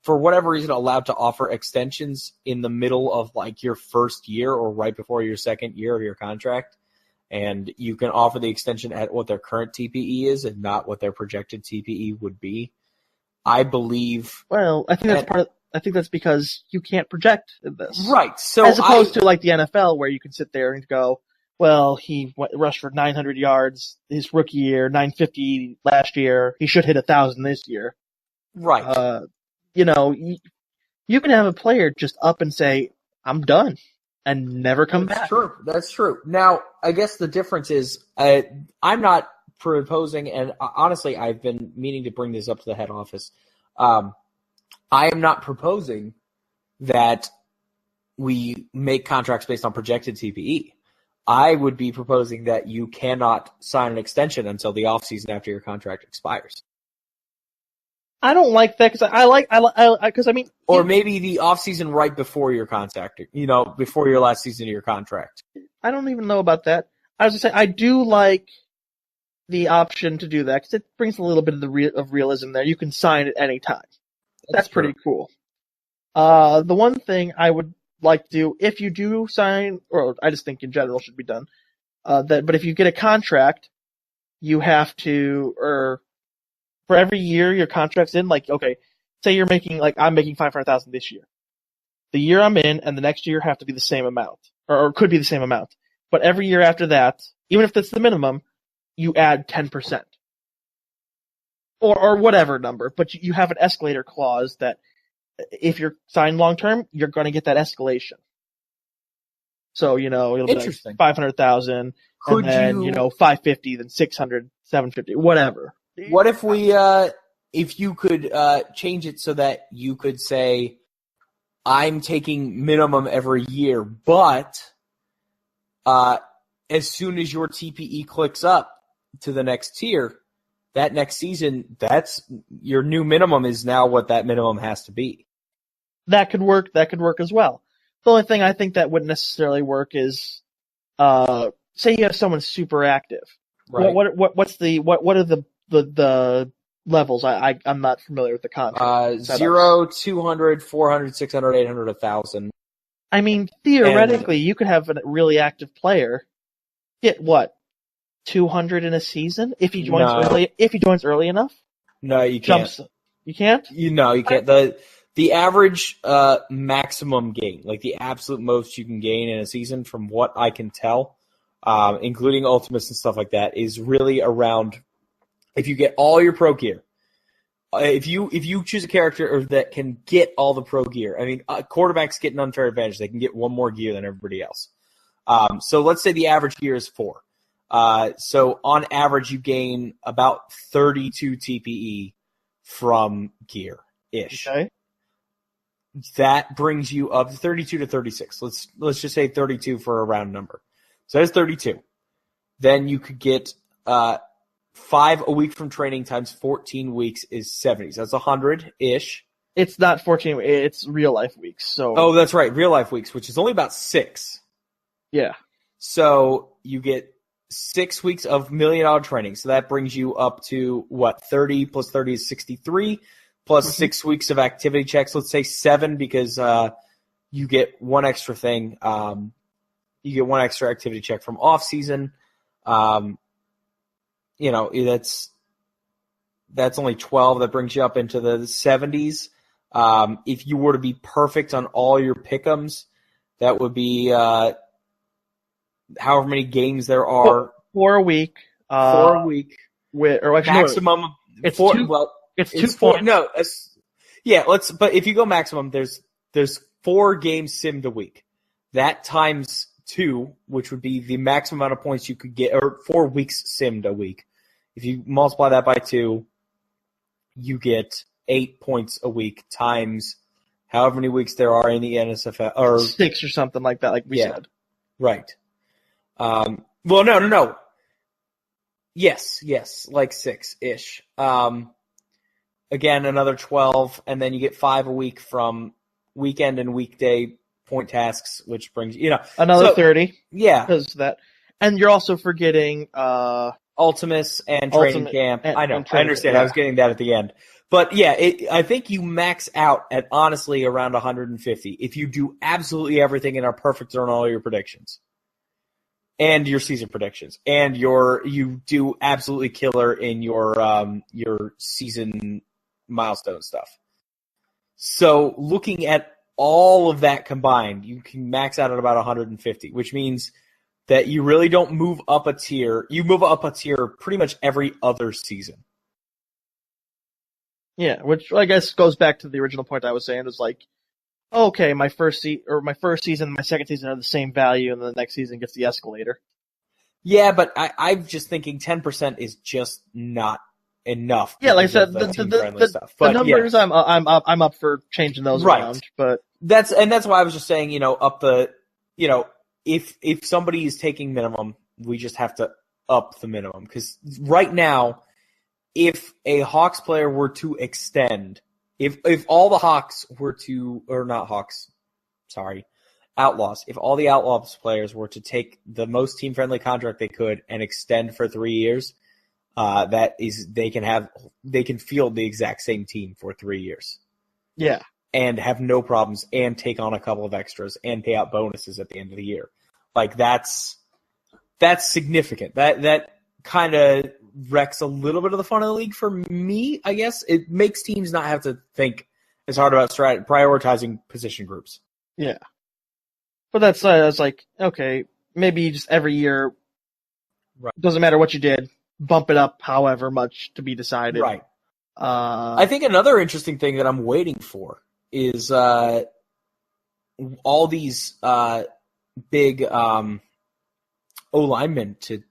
for whatever reason allowed to offer extensions in the middle of like your first year or right before your second year of your contract. And you can offer the extension at what their current TPE is and not what their projected TPE would be. I believe. Well, I think that's because you can't project this. Right. So as opposed to like the NFL, where you can sit there and go, well, he rushed for 900 yards his rookie year, 950 last year. He should hit 1,000 this year. Right. You can have a player just up and say, I'm done, and never come back. That's true. Now, I guess the difference is I'm not proposing, and honestly, I've been meaning to bring this up to the head office. I am not proposing that we make contracts based on projected TPE. I would be proposing that you cannot sign an extension until the offseason after your contract expires. I don't like that because or maybe the offseason right before your contract, before your last season of your contract. I don't even know about that. I was going to say, I do like the option to do that because it brings a little bit of realism there. You can sign at any time. That's pretty cool. The one thing I would like to do, if you do sign, or I just think in general should be done, But if you get a contract, you have to, or for every year your contract's in, like, okay, say you're making, like, I'm making 500,000 this year. The year I'm in and the next year have to be the same amount, or could be the same amount. But every year after that, even if that's the minimum, you add 10%. Or whatever number, but you have an escalator clause that if you're signed long term, you're going to get that escalation. So, it'll be like 500,000, and then, 550, then 600, 750, whatever. What if if you could change it so that you could say, I'm taking minimum every year, but as soon as your TPE clicks up to the next tier, that next season, that's your new minimum is now what that minimum has to be. That could work. That could work as well. The only thing I think that wouldn't necessarily work is, say you have someone super active. Right. What are the levels? I'm not familiar with the contract. 0, 200, 400, 600, 800, 1,000. I mean, theoretically, you could have a really active player get 200 in a season if he joins early. If he joins early enough. No, you can't. You can't. You can't. The average maximum gain, like the absolute most you can gain in a season, from what I can tell, including ultimates and stuff like that, is really around, if you get all your pro gear. If you choose a character that can get all the pro gear, I mean, quarterbacks get an unfair advantage. They can get one more gear than everybody else. So let's say the average gear is 4. So on average, you gain about 32 TPE from gear-ish. Okay. That brings you up 32 to 36. Let's just say 32 for a round number. So that's 32. Then you could get 5 a week from training times 14 weeks is 70. So that's 100-ish. It's not 14. It's real life weeks. So. Oh, that's right. Real life weeks, which is only about 6. Yeah. So you get 6 weeks of $1 million training. So that brings you up to 30 plus 30 is 63. Plus 6 weeks of activity checks. Let's say 7 because you get one extra thing. You get one extra activity check from off season. That's only 12. That brings you up into the 70s. If you were to be perfect on all your pick'ems, that would be however many games there are. 4 a week. 4 a week. Maximum. It's 4. Two. Well. It's 2 4, points. No, but if you go maximum, there's 4 games simmed a week. That times 2, which would be the maximum amount of points you could get, or 4 weeks simmed a week. If you multiply that by 2, you get 8 points a week times however many weeks there are in the NSFL, or 6 or something like that, like we said. Right. Well, no. Yes, like 6-ish. Again, another 12, and then you get 5 a week from weekend and weekday point tasks, which brings another 30. Yeah, because that, and you're also forgetting Ultimus and training camp. I know, I understand. Yeah. I was getting that at the end, but yeah, I think you max out at honestly around 150 if you do absolutely everything and are perfect on all your predictions. And your season predictions, and you do absolutely killer in your season milestone stuff. So looking at all of that combined, you can max out at about 150, which means that you really don't move up a tier. You move up a tier pretty much every other season. Yeah, which I guess goes back to the original point I was saying. Is like, okay, my first season, my second season are the same value, and then the next season gets the escalator. Yeah, but I'm just thinking 10% is just not enough. Yeah, like I said, the numbers, yeah. I'm up for changing those around, but that's why I was just saying, if somebody is taking minimum, we just have to up the minimum, because right now, if a Hawks player were to extend, if all the Hawks were to, or not Hawks, sorry, Outlaws, if all the Outlaws players were to take the most team-friendly contract they could and extend for 3 years, they can field the exact same team for 3 years. Yeah. And have no problems and take on a couple of extras and pay out bonuses at the end of the year. Like, that's that's significant. That kind of wrecks a little bit of the fun of the league for me, I guess. It makes teams not have to think as hard about prioritizing position groups. Yeah. But that's like, okay, maybe just every year, right. Doesn't matter what you did, bump it up however much to be decided. Right. I think another interesting thing that I'm waiting for is all these big O-linemen to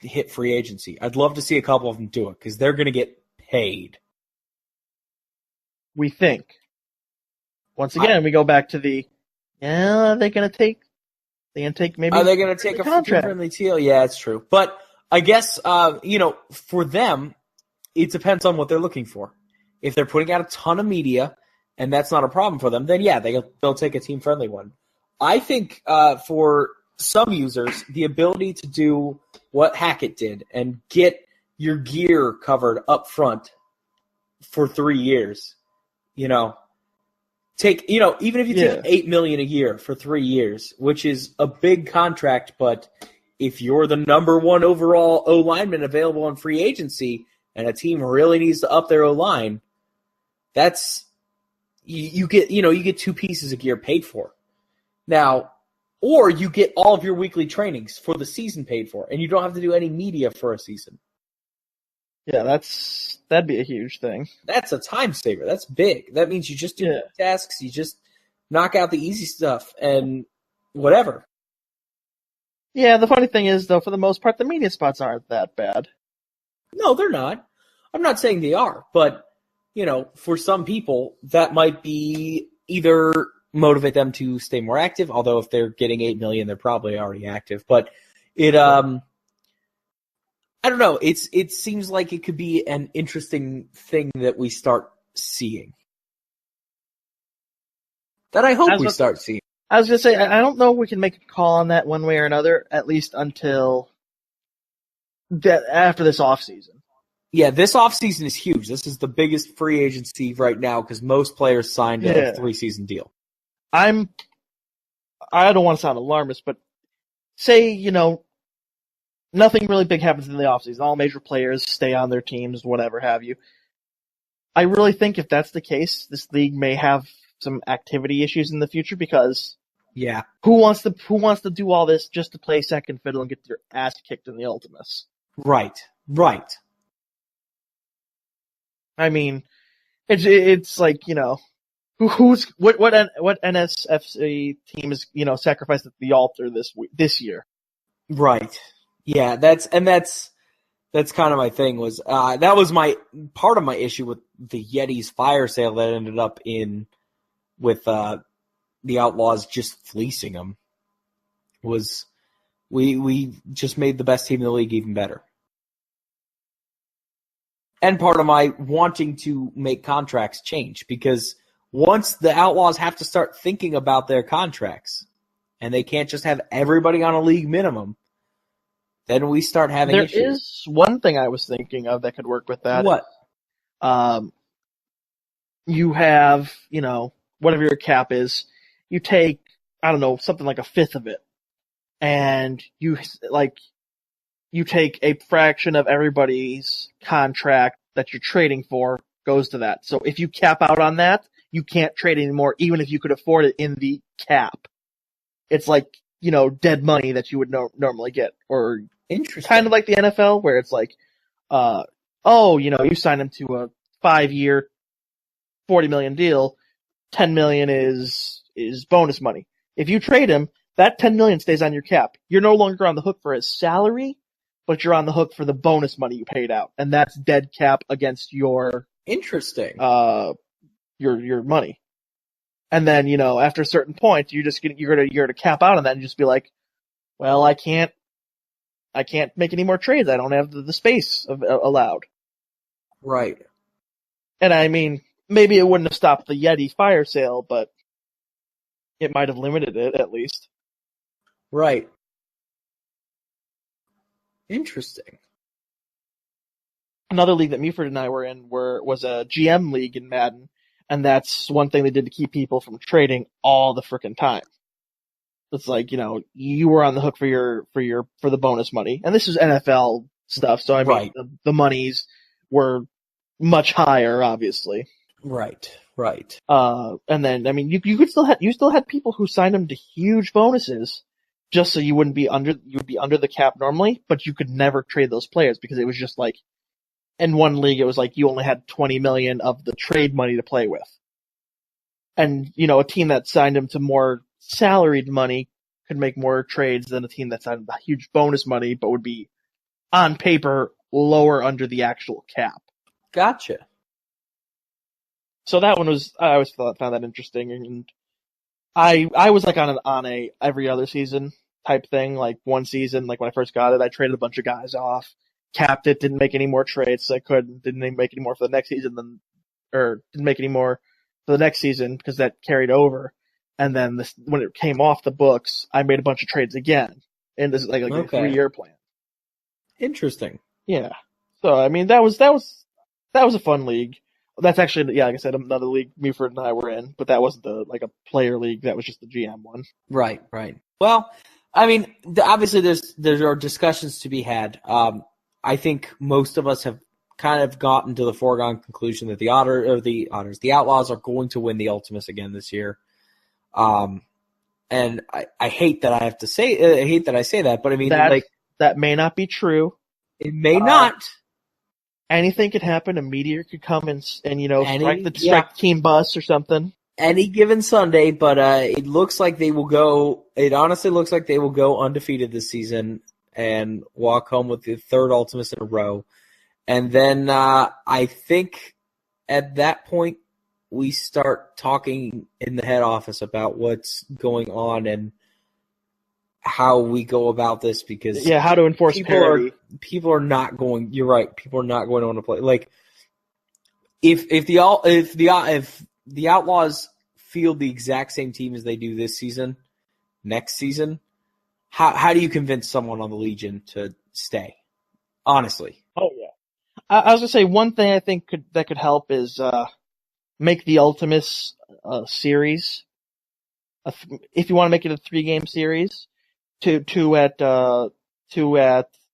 hit free agency. I'd love to see a couple of them do it because they're going to get paid. We think. Once again, we go back to the, are they going to take maybe? Are they going to take a friendly deal? Yeah, it's true. But I guess, for them, it depends on what they're looking for. If they're putting out a ton of media and that's not a problem for them, then yeah, they'll take a team-friendly one. I think for some users, the ability to do what Hackett did and get your gear covered up front for 3 years, even if you take $8 million a year for 3 years, which is a big contract, but if you're the number one overall O-lineman available on free agency and a team really needs to up their O-line, that's you get 2 pieces of gear paid for. Now, or you get all of your weekly trainings for the season paid for, and you don't have to do any media for a season. Yeah, that'd be a huge thing. That's a time saver. That's big. That means you just do tasks, you just knock out the easy stuff, and whatever. Yeah, the funny thing is, though, for the most part, the media spots aren't that bad. No, they're not. I'm not saying they are, but, for some people, that might be either motivate them to stay more active, although if they're getting $8 million, they're probably already active. But it, I don't know. It seems like it could be an interesting thing that we start seeing. That I hope we start seeing. I was going to say, I don't know if we can make a call on that one way or another, at least until after this offseason. Yeah, this offseason is huge. This is the biggest free agency right now because most players signed a 3-season deal. I don't want to sound alarmist, but say, nothing really big happens in the offseason. All major players stay on their teams, whatever have you. I really think if that's the case, this league may have some activity issues in the future because who wants to do all this just to play second fiddle and get their ass kicked in the Ultimus? Right. I mean, it's like, what NSFC team is, sacrificed at the altar this year? Right. Yeah, that's kind of my thing was, that was part of my issue with the Yeti's fire sale that ended up with the Outlaws just fleecing them was we just made the best team in the league even better. And part of my wanting to make contracts change because once the Outlaws have to start thinking about their contracts and they can't just have everybody on a league minimum, then we start having issues. There is one thing I was thinking of that could work with that. What? You have, whatever your cap is, you take, I don't know, something like a fifth of it, and you take a fraction of everybody's contract that you're trading for goes to that. So if you cap out on that, you can't trade anymore, even if you could afford it in the cap. It's like, dead money that you would normally get. Or kind of like the NFL, where it's like, you sign him to a 5-year, $40 million deal, $10 million is bonus money. If you trade him, that $10 million stays on your cap. You're no longer on the hook for his salary, but you're on the hook for the bonus money you paid out, and that's dead cap against your your money. And then after a certain point, you're gonna cap out on that and just be like, well, I can't make any more trades. I don't have the space allowed. Right. And I mean, maybe it wouldn't have stopped the Yeti fire sale, but it might have limited it at least. Right. Interesting. Another league that Muford and I were in was a GM league in Madden, and that's one thing they did to keep people from trading all the frickin' time. It's like, you were on the hook for the bonus money. And this is NFL stuff, so I mean, Right. the monies were much higher, obviously. Right. Right. And then, I mean, you still had people who signed them to huge bonuses just so you'd be under the cap normally, but you could never trade those players because it was just like, in one league, it was like you only had 20 million of the trade money to play with. And, a team that signed him to more salaried money could make more trades than a team that signed the huge bonus money, but would be, on paper, lower under the actual cap. Gotcha. So that one I always found that interesting. And I was like on a every other season type thing. Like one season, like when I first got it, I traded a bunch of guys off, capped it, didn't make any more trades. So I didn't make any more for the next season or didn't make any more for the next season because that carried over. And then when it came off the books, I made a bunch of trades again. And this is like a 3-year plan. Interesting. Yeah. So I mean that was a fun league. That's actually, like I said, another league Muford and I were in, but that wasn't a player league. That was just the GM one. Right. Well, I mean, obviously there are discussions to be had. I think most of us have kind of gotten to the foregone conclusion that the Outlaws are going to win the Ultimates again this year. And I hate that I say that, but I mean, that may not be true. It may not. Anything could happen. A meteor could come and strike the team bus or something. Any given Sunday, but it looks like they will go. It honestly looks like they will go undefeated this season and walk home with the third Ultimates in a row. And then I think at that point we start talking in the head office about what's going on and how we go about this, because how to enforce parity. People are not going. You're right. People are not going to want to play. Like if the Outlaws field the exact same team as they do this season, next season, how do you convince someone on the Legion to stay? Honestly. Oh yeah. I was gonna say one thing I think that could help is make the Ultimates series. If you want to make it a 3-game series. Two at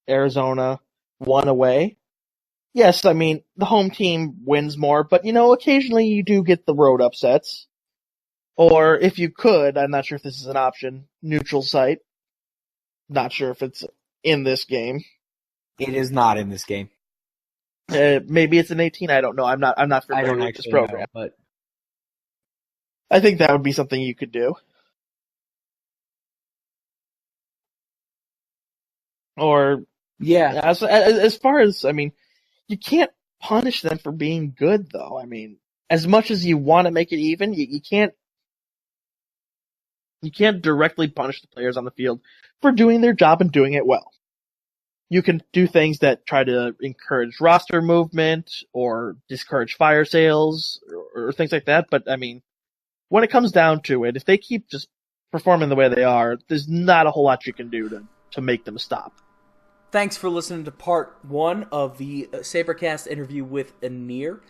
Arizona, 1 away. Yes, I mean, the home team wins more, but occasionally you do get the road upsets. Or if you could, I'm not sure if this is an option, neutral site. Not sure if it's in this game. It is not in this game. Maybe it's an 18, I don't know. I'm not familiar with this program. Know, but I think that would be something you could do. Or as far as, I mean, you can't punish them for being good, though. I mean, as much as you want to make it even, you can't directly punish the players on the field for doing their job and doing it well. You can do things that try to encourage roster movement or discourage fire sales or things like that. But I mean, when it comes down to it, if they keep just performing the way they are, there's not a whole lot you can do to make them stop. Thanks for listening to part 1 of the Sabercast interview with Aenir.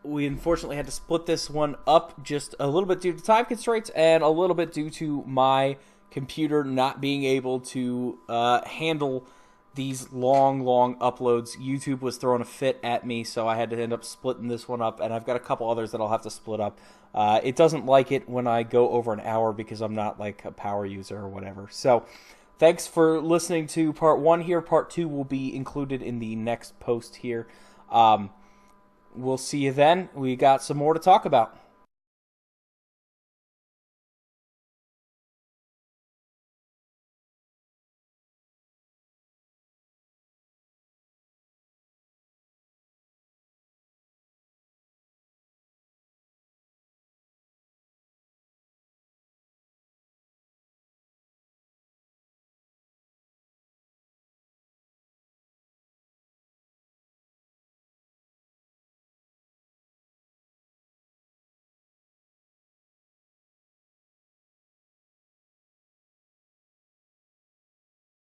We unfortunately had to split this one up just a little bit due to time constraints and a little bit due to my computer not being able to handle these long uploads. YouTube was throwing a fit at me, so I had to end up splitting this one up, and I've got a couple others that I'll have to split up. It doesn't like it when I go over an hour because I'm not like a power user or whatever. So thanks for listening to part 1 here. Part 2 will be included in the next post here. We'll see you then. We got some more to talk about.